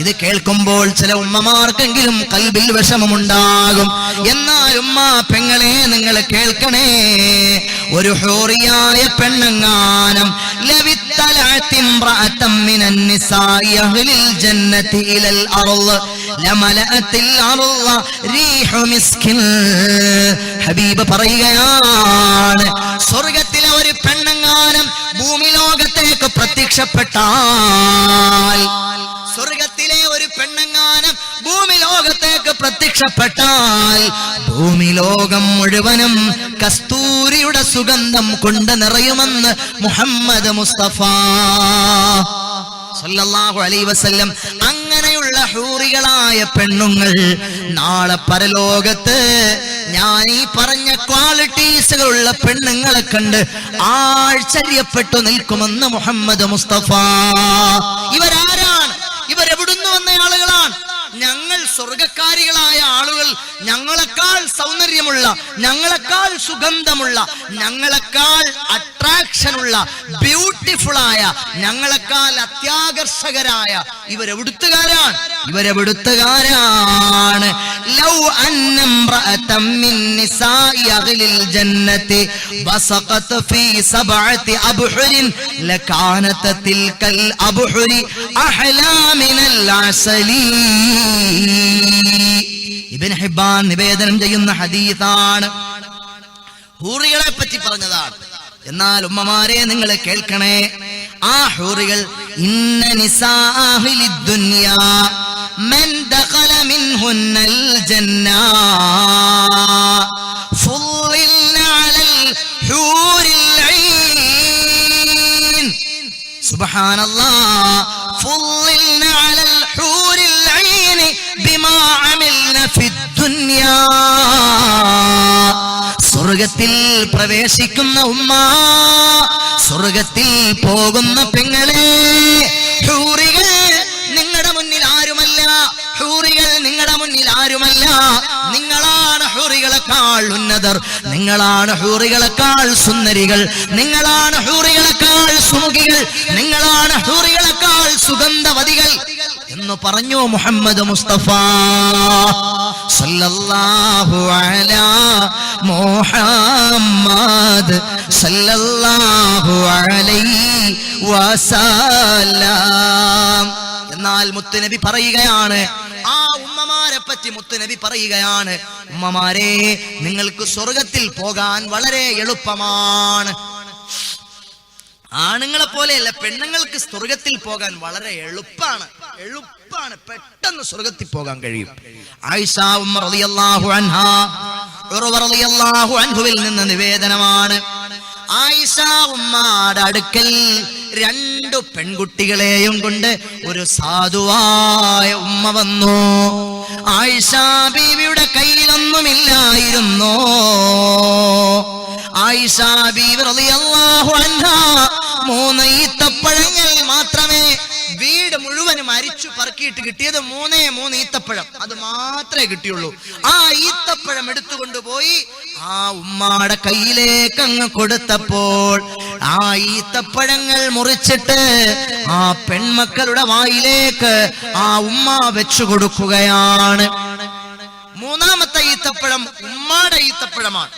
ഇത് കേൾക്കുമ്പോൾ ചില ഉമ്മമാർക്കെങ്കിലും കൽബിൽ വിഷമമുണ്ടാകും. എന്നാൽ ഉമ്മ പെങ്ങളെ നിങ്ങൾ കേൾക്കണേ, ഒരു ഹൂറിയായ പെണ്ണങ്ങാനം ഹബീബ് പറയുകയാണ്, സ്വർഗത്തിലെ ഒരു പെണ്ണങ്ങാനം ഭൂമി ലോകത്തേക്ക് പ്രത്യക്ഷപ്പെട്ടാൽ, സ്വർഗത്തിലെ ഒരു പെണ്ണങ്ങാനം ഭൂമി ലോകത്തേക്ക് പ്രത്യക്ഷപ്പെട്ടാൽ ഭൂമി ലോകം മുഴുവനും കസ്തൂരിയുടെ സുഗന്ധം കൊണ്ട് നിറയുമെന്ന് മുഹമ്മദ് മുസ്തഫ സല്ലല്ലാഹു അലൈഹി വസല്ലം. അങ്ങനെയുള്ള ഹൂറികളായ പെണ്ണുങ്ങൾ നാളെ പരലോകത്ത് ഞാൻ ഈ പറഞ്ഞ ക്വാളിറ്റീസുകളുള്ള പെണ്ണുങ്ങളെ കണ്ട് ആശ്ചര്യപ്പെട്ടു നിൽക്കുമെന്ന് മുഹമ്മദ് മുസ്തഫ. ഇവരാരാണ്? ഇവരെവിടുന്ന് വന്ന ആളുകളാണ്? ഞങ്ങൾ സ്വർഗക്കാരികളായ ആളുകൾ, ഞങ്ങളെക്കാൾ സൗന്ദര്യമുള്ള, ഞങ്ങളെക്കാൾ സുഗന്ധമുള്ള, ഞങ്ങളെക്കാൾ അട്രാക്ഷനുള്ള, ബ്യൂട്ടിഫുള്ളായ, ഞങ്ങളെക്കാൾ അത്യാകർഷകരായ ഇവരെവിടുത്തുകാരാണ്. ഇവരെവിടുത്തുകാരാണ്. ലൗ അന്നംറഅതം മിൻ നിസാഇ അഹ്ലിൽ ജന്നതി ബസഖത് ഫീ സബഅതി അബ്ഹുരിൻ ലകാനത തിൽകൽ അബ്ഹുരി അഹ്ലാ മിനൽ അസലി. ഇബ്നു ഹിബ്ബാൻ നിവേദനം ചെയ്യുന്ന ഹദീസാണ്, ഹൂറികളെ പറ്റി പറഞ്ഞതാണ്. എന്നാൽ ഉമ്മമാരെ നിങ്ങൾ കേൾക്കണേ, ആ ഹൂറികൾ ഇന്ന നിസാഅഹിൽ ദുനിയാ മൻ ദഖല മിൻഹുന്നൽ ജന്നാ ഫുളിൽന അലൽ ഹൂറിൽ ഐൻ. സുബ്ഹാനല്ലാഹ്. ഫുളിൽന അലൽ ഹൂറിൽ ഐൻ ബിമാ അമിൽന ഫിദ്ദുനിയാ. സ്വർഗത്തിൽ പ്രവേശിക്കുന്ന ഉമ്മ, സ്വർഗത്തിൽ പോകുന്ന പെങ്ങളെ, ഹൂറികൾ നിങ്ങളുടെ മുന്നിൽ ആരുമല്ല, ഹൂറികൾ നിങ്ങളുടെ മുന്നിൽ ആരുമല്ല. നിങ്ങളാണ് ഹൂറികളെക്കാൾ ഉന്നതർ, നിങ്ങളാണ് ഹൂറികളെക്കാൾ സുന്ദരികൾ, നിങ്ങളാണ് ഹൂറികളെക്കാൾ സുമുഖികൾ, നിങ്ങളാണ് ഹൂറികളെക്കാൾ സുഗന്ധവതികൾ എന്ന് പറഞ്ഞു മുഹമ്മദ് മുസ്തഫ സല്ലല്ലാഹു അലാ മുഹമ്മദ് സല്ലല്ലാഹു അലൈഹി വസല്ലം. എന്നാൽ മുത്തുനബി പറയുകയാണ്, ആ ഉമ്മമാരെ പറ്റി മുത്തുനബി പറയുകയാണ്, ഉമ്മമാരെ നിങ്ങൾക്ക് സ്വർഗത്തിൽ പോകാൻ വളരെ എളുപ്പമാണ്. ആണുങ്ങളെ പോലെയല്ല, പെണ്ണുങ്ങൾക്ക് സ്വർഗത്തിൽ പോകാൻ വളരെ എളുപ്പമാണ്. പെട്ടെന്ന് സ്വർഗത്തിൽ പോകാൻ കഴിയും. ആയിഷ ഉമ്മ റളിയല്ലാഹു അൻഹാ, ഉർവ റളിയല്ലാഹു അൻഹുവിൽ നിന്ന് നിവേദനമാണ്, ആയിഷ ഉമ്മയുടെ അടുക്കൽ രണ്ടു പെൺകുട്ടികളെയും കൊണ്ട് ഒരു സാധുവായ ഉമ്മ വന്നു. ആയിഷ ബീവിയുടെ കയ്യിലൊന്നുമില്ലായിരുന്നു. ആയിഷ ബീവി റളിയല്ലാഹു അൻഹാ 3 ഈത്തപ്പഴങ്ങൾ മാത്രമേ, വീട് മുഴുവനും അരിച്ചു പറക്കിയിട്ട് കിട്ടിയത് 3 ഈത്തപ്പഴം, അത് മാത്രമേ കിട്ടിയുള്ളൂ. ആ ഈത്തപ്പഴം എടുത്തുകൊണ്ടുപോയി ആ ഉമ്മാടെ കയ്യിലേക്ക് അങ്ങ് കൊടുത്തപ്പോൾ ആ ഈത്തപ്പഴങ്ങൾ മുറിച്ചിട്ട് ആ പെൺമക്കളുടെ വായിലേക്ക് ആ ഉമ്മ വെച്ചു കൊടുക്കുകയാണ്. 3ാമത്തെ ഈത്തപ്പഴം ഉമ്മാടെ ഈത്തപ്പഴമാണ്.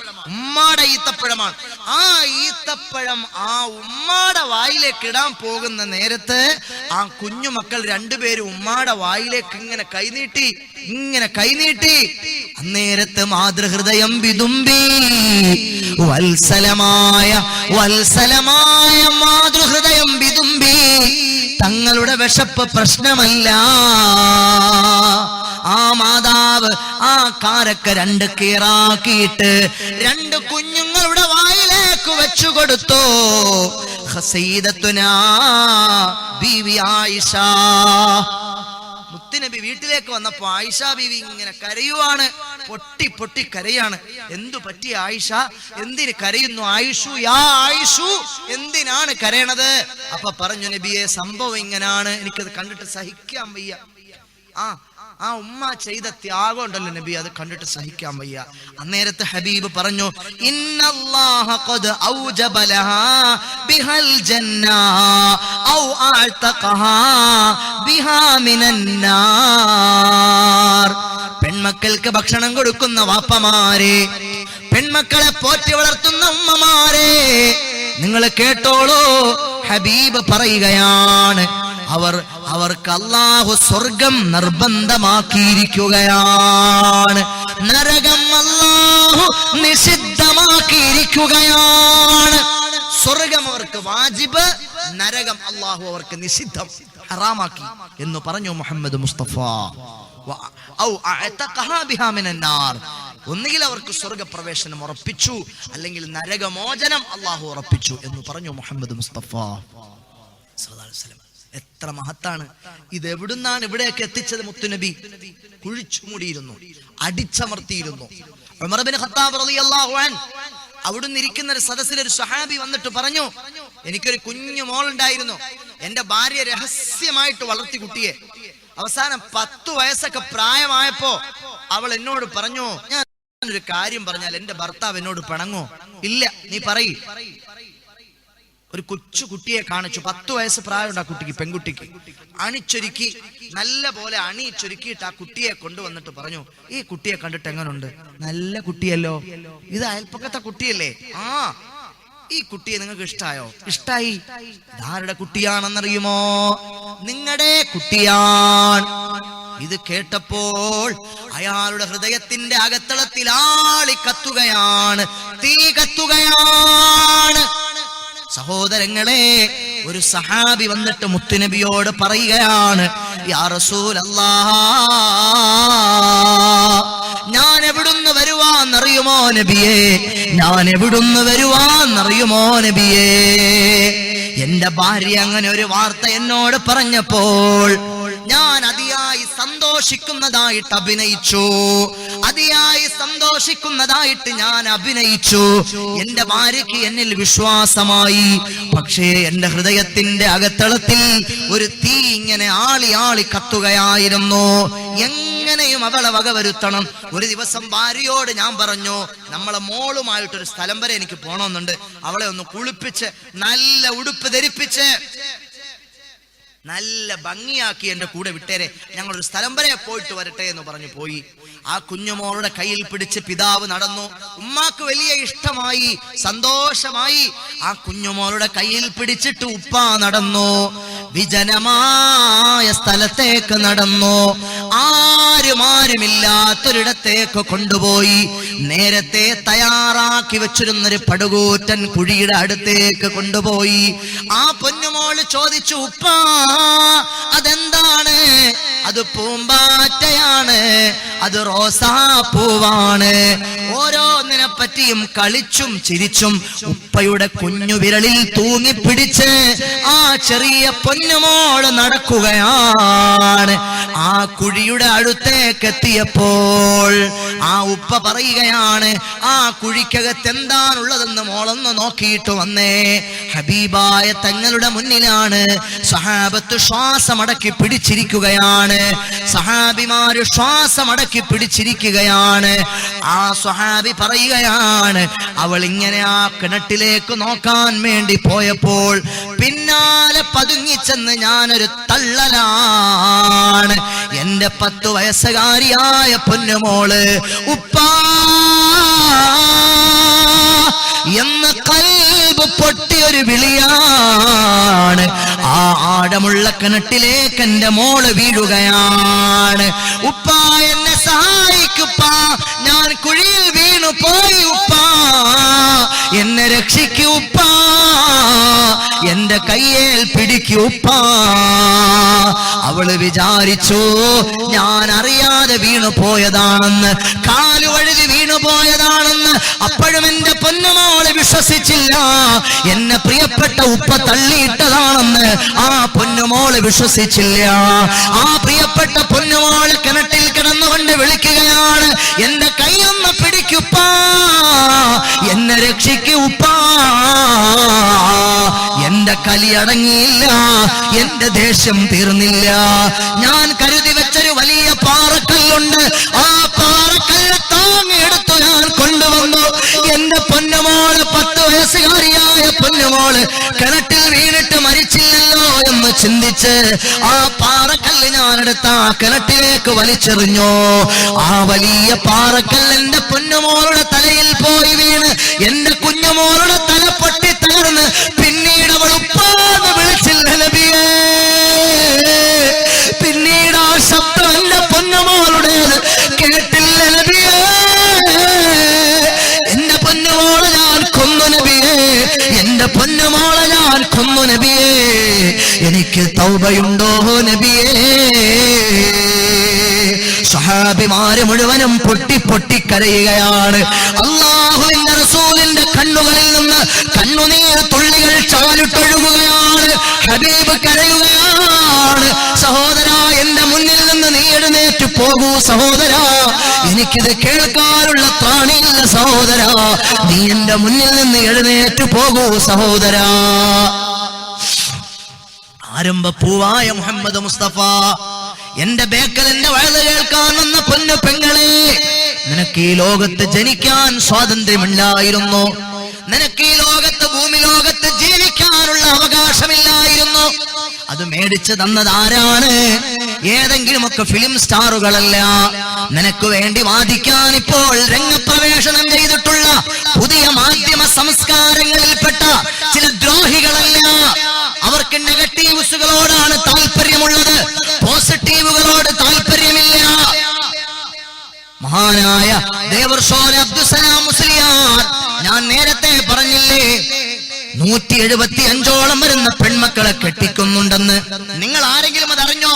ആ ഈത്തപ്പഴം ആ ഉമ്മാടെ വായിലേക്ക് ഇടാൻ പോകുന്ന നേരത്ത് ആ കുഞ്ഞുമക്കൾ രണ്ടുപേരും ഉമ്മാടെ വായിലേക്ക് ഇങ്ങനെ കൈനീട്ടി അന്നേരത്ത് മാതൃഹൃദയം വിതുമ്പി. വത്സലമായ മാതൃഹൃദയം വിതുമ്പി. തങ്ങളുടെ വിശപ്പ് പ്രശ്നമല്ല. ആ മാതാവ് ആ കാരക്ക 2 കീറാക്കിയിട്ട് 2 കുഞ്ഞുങ്ങളുടെ വായിലേക്ക് വെച്ചു കൊടുത്തു. സയ്യിദത്തുനാ ബീവി ആയിഷ, മുത്തുനബി വീട്ടിലേക്ക് വന്നപ്പോ ആയിഷ ബീവി ഇങ്ങനെ കരയുവാണ്, പൊട്ടി പൊട്ടി കരയാണ്. എന്തു പറ്റി ആയിഷ, എന്തിന് കരയുന്നു ആയിഷു, യാ ആയിഷു, എന്തിനാണ് കരയണത്? അപ്പൊ പറഞ്ഞു, നബിയെ സംഭവം ഇങ്ങനാണ്, എനിക്കത് കണ്ടിട്ട് സഹിക്കാൻ വയ്യ. ആ ഉമ്മ ചെയ്ത ത്യാഗം ഉണ്ടല്ലോ നബി, അത് കണ്ടിട്ട് സഹിക്കാൻ വയ്യ. അന്നേരത്തെ ഹബീബ് പറഞ്ഞു, ഇന്നല്ലാഹ ഖദ് ഔജബ ലഹാ ബിഹൽ ജന്ന ഔ അഅതഖഹാ ബിഹാ മിനന്നാർ. പെൺമക്കൾക്ക് ഭക്ഷണം കൊടുക്കുന്ന വാപ്പമാരെ, പെൺമക്കളെ പോറ്റി വളർത്തുന്ന ഉമ്മമാരെ, നിങ്ങൾ കേട്ടോളൂ, ഹബീബ് പറയുകയാണ്, അവർക്ക് അല്ലാഹു സ്വർഗം നിർബന്ധമാക്കിയിരിക്കുകയാണ്, നരകം അല്ലാഹു നിഷിദ്ധമാക്കിയിരിക്കുകയാണ്. സ്വർഗം അവർക്ക് വാജിബ്, നരകം അല്ലാഹു അവർക്ക് നിഷിദ്ധം, ഹറാമാക്കി എന്ന് പറഞ്ഞു മുഹമ്മദ് മുസ്തഫ. ഒന്നുകിൽ അവർക്ക് സ്വർഗപ്രവേശനം ഉറപ്പിച്ചു, അല്ലെങ്കിൽ നരകമോചനം അല്ലാഹു ഉറപ്പിച്ചു എന്ന് പറഞ്ഞു മുഹമ്മദ് മുസ്തഫ സല്ലല്ലാഹു അലൈഹി വസല്ലം. എത്ര മഹത്താണ് ഇത്! എവിടുന്നാണ് ഇവിടേക്ക് എത്തിച്ചത് മുത്തുനബി? കുഴിച്ചു മൂടിയിരുന്നു, അടിച്ചമർത്തിയിരുന്നു. ഉമർ ഇബ്നു ഖത്താബ് റളിയല്ലാഹു അൻഹു അവിടുന്ന് ഇരിക്കുന്ന ഒരു സദസ്സിൽ ഒരു സ്വഹാബി വന്നിട്ട് പറഞ്ഞു, എനിക്കൊരു കുഞ്ഞു മോളുണ്ടായിരുന്നു, എന്റെ ഭാര്യ രഹസ്യമായിട്ട് വളർത്തി കുട്ടിയെ. അവസാനം 10 വയസ്സൊക്കെ പ്രായമായപ്പോ അവൾ എന്നോട് പറഞ്ഞു, ഞാനൊരു കാര്യം പറഞ്ഞാൽ എന്റെ ഭർത്താവ് എന്നോട് പിണങ്ങോ? ഇല്ല, നീ പറയ്. ഒരു കൊച്ചു കുട്ടിയെ കാണിച്ചു, 10 വയസ്സ് പ്രായമുണ്ട് ആ കുട്ടിക്ക്, പെൺകുട്ടിക്ക്. അണിച്ചൊരുക്കി, നല്ല പോലെ അണിച്ചൊരുക്കിയിട്ട് ആ കുട്ടിയെ കൊണ്ടുവന്നിട്ട് പറഞ്ഞു, ഈ കുട്ടിയെ കണ്ടിട്ട് എങ്ങനുണ്ട്? നല്ല കുട്ടിയല്ലോ, ഇത് അയൽപ്പക്കത്തെ കുട്ടിയല്ലേ? ഈ കുട്ടിയെ നിങ്ങൾക്ക് ഇഷ്ടായോ? ഇഷ്ടായി. ഇതാരുടെ കുട്ടിയാണെന്നറിയുമോ? നിങ്ങളുടെ കുട്ടിയാണ്. ഇത് കേട്ടപ്പോൾ അയാളുടെ ഹൃദയത്തിന്റെ അകത്തളത്തിൽ ആളി കത്തുകയാണ്, തീ കത്തുകയാണ്. സഹോദരങ്ങളെ, ഒരു സഹാബി വന്നിട്ട് മുത്തുനബിയോട് പറയുകയാണ്, യാ റസൂലല്ലാഹ്, ഞാൻ എവിടുന്ന് വരുവാന്നറിയുമോ നബിയേ? ഞാൻ എവിടുന്ന് വരുവാന്നറിയുമോ നബിയേ? എന്റെ ഭാര്യ അങ്ങനെ ഒരു വാർത്ത എന്നോട് പറഞ്ഞപ്പോൾ ഞാൻ അതിയായി സന്തോഷിക്കുന്നതായിട്ട് അഭിനയിച്ചു, അതിയായി സന്തോഷിക്കുന്നതായിട്ട് ഞാൻ അഭിനയിച്ചു. എന്റെ ഭാര്യയ്ക്ക് എന്നിൽ വിശ്വാസമായി. പക്ഷേ എന്റെ ഹൃദയത്തിന്റെ അകത്തളത്തിൽ ഒരു തീ ഇങ്ങനെ ആളി ആളി കത്തുകയായിരുന്നു. എങ്ങനെയും അവളെ വകവരുത്തണം. ഒരു ദിവസം ഭാര്യയോട് ഞാൻ പറഞ്ഞു, നമ്മളെ മോളുമായിട്ടൊരു സ്ഥലം വരെ എനിക്ക് പോണമെന്നുണ്ട്, അവളെ ഒന്ന് കുളിപ്പിച്ച് നല്ല ഉടുപ്പ് ധരിപ്പിച്ച് നല്ല ഭംഗിയാക്കി എന്റെ കൂടെ വിട്ടേരെ, ഞങ്ങളൊരു സ്ഥലം വരെ പോയിട്ട് വരട്ടെ എന്ന് പറഞ്ഞു പോയി. ആ കുഞ്ഞുമോളുടെ കയ്യിൽ പിടിച്ച് പിതാവ് നടന്നു. ഉമ്മാക്ക് വലിയ ഇഷ്ടമായി, സന്തോഷമായി. ആ കുഞ്ഞുമോളുടെ കയ്യിൽ പിടിച്ചിട്ട് ഉപ്പ നടന്നു, വിജനമായ സ്ഥലത്തേക്ക് നടന്നു, ആരുമില്ലാത്തൊരിടത്തേക്ക് കൊണ്ടുപോയി. നേരത്തെ തയ്യാറാക്കി വെച്ചിരുന്നൊരു പടുകൂറ്റൻ കുഴിയുടെ അടുത്തേക്ക് കൊണ്ടുപോയി. ആ പൊന്നുമോള് ചോദിച്ചു, ഉപ്പ അതെന്താണ്? അത് പൂമ്പാറ്റയാണ്, അത് റോസാപ്പൂവാണ്. ഓരോന്നിനെ പറ്റിയും കളിച്ചും ചിരിച്ചും ഉപ്പയുടെ കുഞ്ഞു വിരലിൽ തൂങ്ങിപ്പിടിച്ച് ആ ചെറിയ പൊന്നുമോള് നടക്കുകയാണ്. ആ കുഴിയുടെ അടുത്തേക്ക് എത്തിയപ്പോൾ ആ ഉപ്പ പറയുകയാണ്, ആ കുഴിക്കകത്ത് എന്താണുള്ളതെന്ന് മോളൊന്ന് നോക്കിയിട്ട് വന്നേ. ഹബീബായ തങ്ങളുടെ മുന്നിലാണ്. സഹാബത്ത് ശ്വാസമടക്കി പിടിച്ചിരിക്കുകയാണ്, സഹാബിമാര് ശ്വാസമടക്കി പിടിച്ചിരിക്കുകയാണ്. ആ സ്വഹാബി പറയുകയാണ്, അവൾ ഇങ്ങനെ ആ കിണറ്റിലേക്ക് നോക്കാൻ വേണ്ടി പോയപ്പോൾ പിന്നാലെ പതുങ്ങിച്ചെന്ന് ഞാനൊരു തള്ളലാണ്. എന്റെ 10 വയസ്സുകാരിയായ പൊന്നുമോള് ഉപ്പാ എന്ന കൽബ് പൊട്ടിയൊരു വിളിയാണ്. ആ ആഴമുള്ള കിണറ്റിലേക്ക് എന്റെ മോള് വീഴുകയാണ്. ഉപ്പാ എന്നെ സഹായിക്കുപ്പാ, ഞാൻ കുഴിയിൽ വീണു പോയി ഉപ്പാ, എന്നെ രക്ഷിക്കൂ ഉപ്പാ, എന്റെ കയ്യേൽ പിടിക്കൂ ഉപ്പാ. അവള് വിചാരിച്ചു ഞാൻ അറിയാതെ വീണു പോയതാണെന്ന്. കാലുവഴുതി വീണു വീണു പോയതാണെന്ന് അപ്പോഴും എന്റെ പൊന്നുമോള് വിശ്വസിച്ചില്ല. എന്നെ പ്രിയപ്പെട്ട ഉപ്പ തള്ളിയിട്ടതാണെന്ന് ആ പൊന്നുമോള് വിശ്വസിച്ചില്ല. ആ പ്രിയപ്പെട്ട പൊന്നുമോള് കിണറ്റിൽ കിടന്നുകൊണ്ട് വിളിക്കുകയാണ്, എന്റെ കൈയൊന്ന് പിടിക്കുപ്പാ, എന്നെ രക്ഷിക്കുപ്പാ. എന്റെ കലി അടങ്ങിയില്ല, എന്റെ ദേഷ്യം തീർന്നില്ല. ഞാൻ കരുതി വെച്ചൊരു വലിയ പാറക്കല്ലുണ്ട്, ആ പാറക്കല്ല് താങ്ങിയെടുത്തു ഞാൻ കൊണ്ടുവന്നു. എന്റെ പൊന്നുമോള് 10 വയസ്സുകാരിയായ പൊന്നുമോള് കിണറ്റിൽ വീണിട്ട് മരിച്ചില്ലല്ലോ എന്ന് ചിന്തിച്ച് ആ പാറക്കല്ല് ഞാനെടുത്ത ആ കിണറ്റിലേക്ക് വലിച്ചെറിഞ്ഞു. ആ വലിയ പാറക്കല്ല് എന്റെ പൊന്നുമോളുടെ തലയിൽ പോയി വീണ് എന്റെ കുഞ്ഞുമോളുടെ തല പൊട്ടി തകർന്ന് പിന്നീട് അവൾ ഉപ്പാന്ന് വിളിച്ചില്ല നബിയേ. പിന്നീട് ആ ശബ്ദം എന്റെ പൊന്നുമോളുടേത് കേട്ടില്ല നബിയേ. എന്റെ പൊന്നുമോളെ ഞാൻ കൊന്നു നബിയേ, എന്റെ പൊന്നുമോളെ ഞാൻ കൊന്നു നബിയേ, എനിക്ക് തൗബയുണ്ടോ നബിയേ. സ്വഹാബിമാര് മുഴുവനും പൊട്ടി പൊട്ടി കരയുകയാണ്. അല്ലാഹുവിന്റെ റസൂലിന്റെ കണ്ണുകളിൽ നിന്ന് കണ്ണുനീർ തുള്ളികൾ ചാലിട്ടൊഴുകുകയാണ്. ഹബീബ് കരയുകയാണ്. സഹോദരാ, എന്റെ മുന്നിൽ നിന്ന് നീ എഴുന്നേറ്റ് പോകൂ സഹോദരാ, എനിക്കിത് കേൾക്കാനുള്ള ത്രാണിയില്ല സഹോദരാ, നീ എന്റെ മുന്നിൽ നിന്ന് എഴുന്നേറ്റ് പോകൂ സഹോദരാ. ആരംഭപ്പൂവായ മുഹമ്മദ് മുസ്തഫ, എന്റെ ബേക്കൽ എന്റെ വയല് കേൾക്കാൻ വന്ന പൊന്നു പെങ്ങളെ, നിനക്ക് ഈ ലോകത്ത് ജനിക്കാൻ സ്വാതന്ത്ര്യമില്ലായിരുന്നു, നിനക്ക് ഈ ലോകത്ത് ഭൂമി ലോകത്ത് ജീവിക്കാനുള്ള അവകാശമില്ലായിരുന്നു. അത് മേടിച്ചു തന്നത് ആരാണ്? ഏതെങ്കിലുമൊക്കെ ഫിലിം സ്റ്റാറുകളല്ല. നിനക്ക് വേണ്ടി വാദിക്കാൻ ഇപ്പോൾ രംഗപ്രവേശനം ചെയ്തിട്ടുള്ള പുതിയ മാധ്യമ സംസ്കാരങ്ങളിൽപ്പെട്ട ചില ദ്രോഹികളല്ല. അവർക്ക് നെഗറ്റീവ്സുകളോടാണ് താല്പര്യമുള്ളത്, പോസിറ്റീവുകളോട് താല്പര്യമില്ല. മഹാനായ ദേവർഷോല അബ്ദുസലാം മുസ്ലിയാർ, ഞാൻ നേരത്തെ പറഞ്ഞില്ലേ 175ഓളം വരുന്ന പെൺമക്കളെ കെട്ടിക്കുന്നുണ്ടെന്ന്. നിങ്ങൾ ആരെങ്കിലും അത് അറിഞ്ഞോ?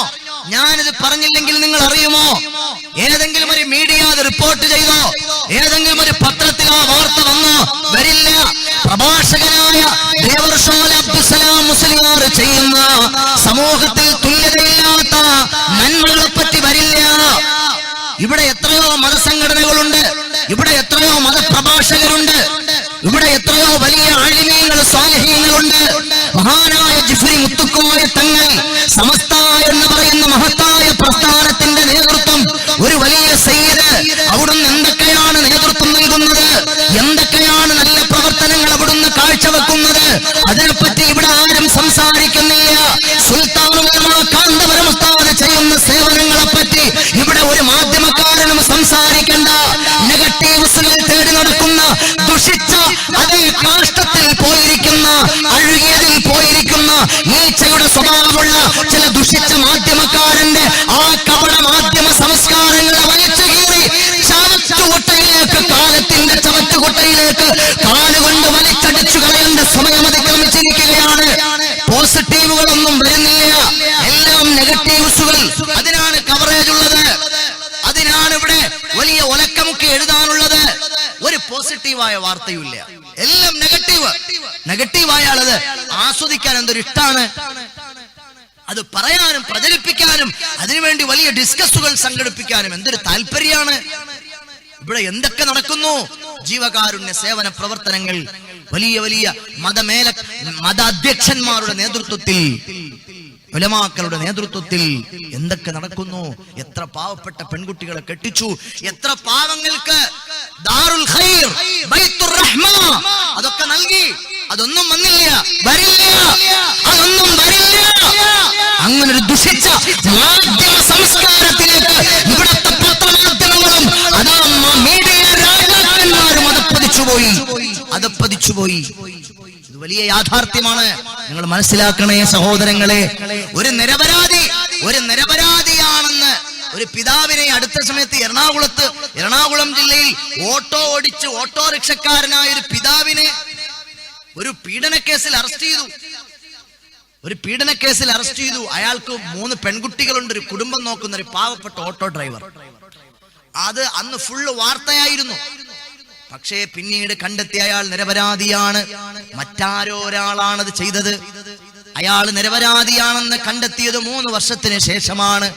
ഞാനിത് പറഞ്ഞില്ലെങ്കിൽ നിങ്ങൾ അറിയുമോ? ഏതെങ്കിലും ഒരു മീഡിയ അത് റിപ്പോർട്ട് ചെയ്തോ? ഏതെങ്കിലും ഒരു പത്രത്തിൽ ആ വാർത്ത വന്നോ? വരില്ല. പ്രഭാഷകനായ ദേവർഷോല അബ്ദുസലാം മുസ്ലിയാർ ചെയ്യുന്ന സമൂഹത്തിൽ തുല്യതയില്ലാത്ത നന്മകളെ പറ്റി വരില്ല. ഇവിടെ എത്രയോ മതസംഘടനകളുണ്ട്, ഇവിടെ എത്രയോ മതപ്രഭാഷകരുണ്ട്, ഇവിടെ എത്രയോ വലിയ ആലിമീങ്ങൾ സ്വാലിഹീങ്ങളുണ്ട്. മഹാനായ ജിഫ്രി മുത്തുക്കോയ തങ്ങൾ സമസ്ത എന്ന് പറയുന്ന മഹത്തായ പ്രസ്ഥാനത്തിന്റെ നേതൃത്വം, ഒരു വലിയ സയ്യിദ്, അവിടുന്ന് എന്തൊക്കെയാണ് നേതൃത്വം നൽകുന്നത്, എന്തൊക്കെയാണ് നല്ല പ്രവർത്തനങ്ങൾ അവിടുന്ന് കാഴ്ചവെക്കുന്നത്, അതിനെപ്പറ്റി ഇവിടെ ആരും സംസാരിക്കുന്നില്ല. സുൽത്താനുൽ ഉലമാ കാന്തപുരം ഉസ്താദ് ചെയ്യുന്ന സേവനങ്ങളെ പറ്റി ഇവിടെ ഒരു മാധ്യമക്കാരനും സംസാരിക്കണ്ട. നെഗറ്റീവ്സുകൾ തേടി നടക്കുന്ന, ദുഷിച്ച അതേ കാഷ്ടത്തിൽ പോയിരിക്കുന്ന, അഴുകിയതിൽ പോയിരിക്കുന്ന നീച്ചയുടെ സ്വഭാവമുള്ള ചില ദുഷിച്ച മാധ്യമക്കാരന്റെ ആ കപട മാധ്യമ സംസ്കാരങ്ങളെ വലിച്ചു കീറി ചവറ്റുകുട്ടയിലേക്ക്, കാലത്തിന്റെ ചവറ്റുകുട്ടയിലേക്ക് കാലുകൊണ്ട് വലിച്ചടിച്ചു കളയേണ്ട സമയം അതിക്രമിച്ചിരിക്കുകയാണ്. പോസിറ്റീവുകളൊന്നും വരുന്നില്ല, എല്ലാം നെഗറ്റീവ്സുകൾ. അതിനാണ് കവറേജ് ഉള്ളത്, അതിനാണ് ഇവിടെ വലിയ ഒലക്കമുക്ക് എഴുതാനുള്ളത്. ഒരു പോസിറ്റീവായ വാർത്തയുമില്ല, എല്ലാം നെഗറ്റീവ്. നെഗറ്റീവായ ആളത് ആസ്വദിക്കാൻ എന്തൊരു ഇഷ്ടാണ്, അത് പറയാനും പ്രചരിപ്പിക്കാനും അതിനുവേണ്ടി വലിയ ഡിസ്കസുകൾ സംഘടിപ്പിക്കാനും എന്തൊരു താല്പര്യമാണ്. ഇവിടെ എന്തൊക്കെ നടക്കുന്നു? ജീവകാരുണ്യ സേവന പ്രവർത്തനങ്ങൾ വലിയ വലിയ മത അധ്യക്ഷന്മാരുടെ നേതൃത്വത്തിൽ, ഉലമാക്കളുടെ നേതൃത്വത്തിൽ എന്തൊക്കെ നടക്കുന്നു? എത്ര പാവപ്പെട്ട പെൺകുട്ടികളെ കെട്ടിച്ചു, എത്ര പാവങ്ങൾക്ക് ദാറുൽ ഖൈർ, ബൈത്തുർ റഹ്മ അതൊക്കെ നൽകി. അതൊന്നും വന്നില്ല, വരില്ല, അതൊന്നും വരില്ല. അങ്ങനെ ഒരു ദുഷിച്ച മാധ്യമ സംസ്കാരത്തിലേക്ക് ഇവിടുത്തെ പത്രമാധ്യമങ്ങളും അതാ മീഡിയ രാജാക്കന്മാരും അതപ്പതിച്ചുപോയി. ഇത് വലിയ യാഥാർത്ഥ്യമാണ്, നിങ്ങൾ മനസ്സിലാക്കണേ സഹോദരങ്ങളെ. ഒരു നിരപരാധിയാണെന്ന് ഒരു പിതാവിനെ അടുത്ത സമയത്ത് എറണാകുളം ജില്ലയിൽ ഓട്ടോ ഓടിച്ച് ഓട്ടോറിക്ഷക്കാരനായ ഒരു പിതാവിനെ ഒരു പീഡനക്കേസിൽ അറസ്റ്റ് ചെയ്തു. അയാൾക്ക് 3 പെൺകുട്ടികളുണ്ട്, ഒരു കുടുംബം നോക്കുന്ന ഒരു പാവപ്പെട്ട ഓട്ടോ ഡ്രൈവർ. അത് അന്ന് ഫുള്ള് വാർത്തയായിരുന്നു. പക്ഷേ പിന്നീട് കണ്ടെത്തിയ അയാൾ നിരപരാധിയാണ്. മറ്റാരോ ഒരാളാണത് ചെയ്തത്. അയാൾ നിരപരാധിയാണെന്ന് കണ്ടെത്തിയത് 3 വർഷത്തിന് ശേഷമാണ്.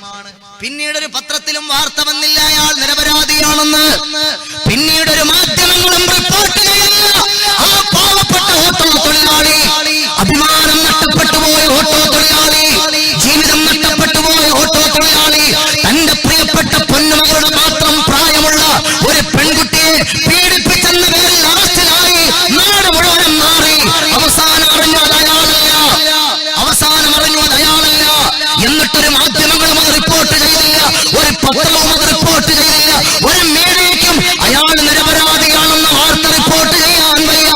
പിന്നീടൊരു പത്രത്തിലും വാർത്ത വന്നില്ല അയാൾ നിരപരാധിയാണെന്ന്. പിന്നീടൊരു മാധ്യമങ്ങളും റിപ്പോർട്ട് ചെയ്തില്ല. ആ പാവപ്പെട്ട ഓട്ടോ തൊഴിലാളി, അഭിമാനം നഷ്ടപ്പെട്ടുപോയ ഓട്ടോ തൊഴിലാളി, ജീവിതം നഷ്ടപ്പെട്ടുപോയ ഓട്ടോ തൊഴിലാളി, തന്റെ പ്രിയപ്പെട്ട പൊന്നുമകളുടെ മാത്രം പ്രായമുള്ള ഒരു പെൺകുട്ടിയെ പീഡിപ്പിച്ചെന്ന പേരിൽ അറസ്റ്റിലായി. നാട് മുഴുവൻ മാറി. അവസാനം അറിഞ്ഞു അത് അയാളല്ല. എന്നിട്ടൊരു മാധ്യമങ്ങളും അത് റിപ്പോർട്ട് ചെയ്തില്ല, ഒരു പത്രവും അത് റിപ്പോർട്ട് ചെയ്തില്ല, ഒരു മീഡിയയ്ക്കും അയാൾ നിരപരാധിയാണെന്ന് വാർത്ത റിപ്പോർട്ട് ചെയ്യാൻ വയ്യ.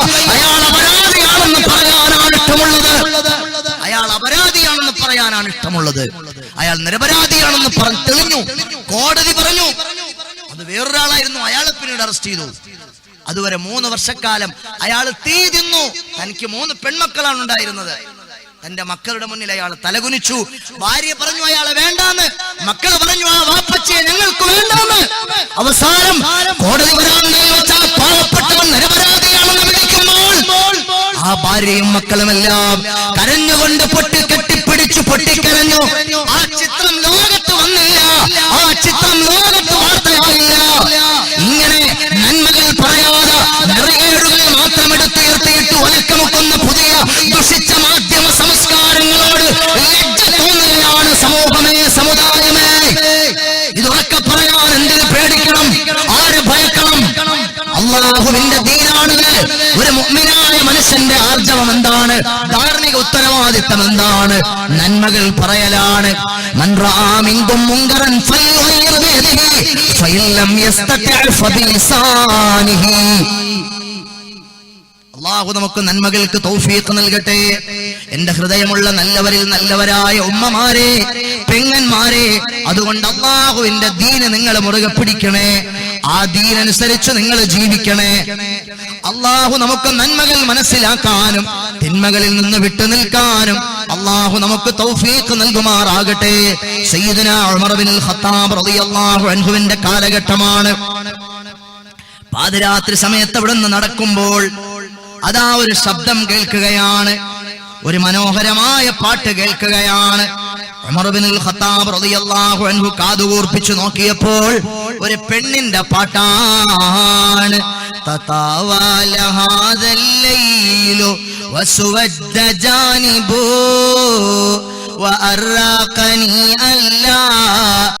അയാൾ അപരാധിയാണെന്ന് പറയാനാണ് ഇഷ്ടമുള്ളത്. അയാൾ നിരപരാധിയാണെന്ന് തെളിഞ്ഞു. കോടതി പറഞ്ഞു അത് വേറൊരാളായിരുന്നു. അയാളെ പിന്നീട് അറസ്റ്റ് ചെയ്തു. അതുവരെ 3 വർഷക്കാലം അയാൾ തീ തിന്നു. തനിക്ക് 3 പെൺമക്കളാണ് ഉണ്ടായിരുന്നത്. തന്റെ മക്കളുടെ മുന്നിൽ അയാൾ തലകുനിച്ചു. ഭാര്യ പറഞ്ഞു അയാളെ വേണ്ടാന്ന്. മക്കൾ പറഞ്ഞു ആ വാപ്പച്ചിയെ ഞങ്ങൾക്ക് വേണ്ടാന്ന്. അവസാനം കോടതി പാവപ്പെട്ടവൻ നിരപരാധിയാണെന്ന് വിളിക്കുമ്പോൾ ആ ഭാര്യയും മക്കളുമെല്ലാം കരഞ്ഞുകൊണ്ട് കെട്ടിപ്പിടിച്ചു പൊട്ടിക്കരഞ്ഞു. ആ ചിത്രം ലോകത്ത് വന്നില്ല. ആ ചിത്രം ലോകത്ത് വാർത്തയായില്ല. ഇങ്ങനെ നന്മകൾ പറയാതെ നിറകേടുകൾ മാത്രം എടുത്തുയർത്തിയിട്ട് ഒലക്കമുക്കുന്ന പുതിയ ദുഷിച്ച മാധ്യമ സംസ്കാരങ്ങളോട് ലജ്ജ തോന്നുകയാണ് സമൂഹമേ, സമുദായമേ. ഇതൊക്കെ പറയാൻ എന്തിന് പേടിക്കണം? ആര് ഭയക്കണം? അല്ലാഹുവിന്റെ ദീനാണിത്. ഒരു മുഅ്മിനായ മനുഷ്യന്റെ ആർജവം എന്താണ്? ധാർമ്മിക ഉത്തരവാദിത്തം എന്താണ്? നന്മകൾ പറയലാണ്. മൻ റആ മിൻകും മുൻകറൻ ഫൽയുഗ്ഹിർ ബിയദിഹി ഫഇൻ ലം യസ്തതി' ഫബിലിസാനിഹി. അല്ലാഹു നമുക്ക് നന്മകൾക്ക് തൗഫീഖ് നൽകട്ടെ. എന്റെ ഹൃദയമുള്ള നല്ലവരിൽ നല്ലവരായ ഉമ്മമാരെ, പെങ്ങന്മാരെ, അതുകൊണ്ട് അല്ലാഹുവിന്റെ ദീന് നിങ്ങൾ മുറുകെ പിടിക്കണേ. ആ ദീനനുസരിച്ച് നിങ്ങൾ ജീവിക്കണേ. അല്ലാഹു നമുക്ക് നന്മകൾ മനസ്സിലാക്കാനും തിന്മകളിൽ നിന്ന് വിട്ടുനിൽക്കാനും അല്ലാഹു നമുക്ക് തൗഫീഖ് നൽകുമാറാകട്ടെ. സയ്യിദുനാ ഉമർ ഇബ്നുൽ ഖത്താബ് റളിയല്ലാഹു അൻഹുവിന്റെ കാലഘട്ടമാണ്. പാതിരാത്രി സമയത്ത് അവിടെ നിന്ന് നടക്കുമ്പോൾ അതാ ഒരു ശബ്ദം കേൾക്കുകയാണ്. ഒരു മനോഹരമായ പാട്ട് കേൾക്കുകയാണ്. ഉമർ ഇബ്നുൽ ഖത്താബ് റളിയല്ലാഹു അൻഹു കാതുകൂർപ്പിച്ചു നോക്കിയപ്പോൾ ഒരു പെണ്ണിന്റെ പാട്ടാണ്. തതാവല ഹാദൽ ലൈലു വസുവദ്ദ ജാനിബു വഅറാഖനി അല്ലാ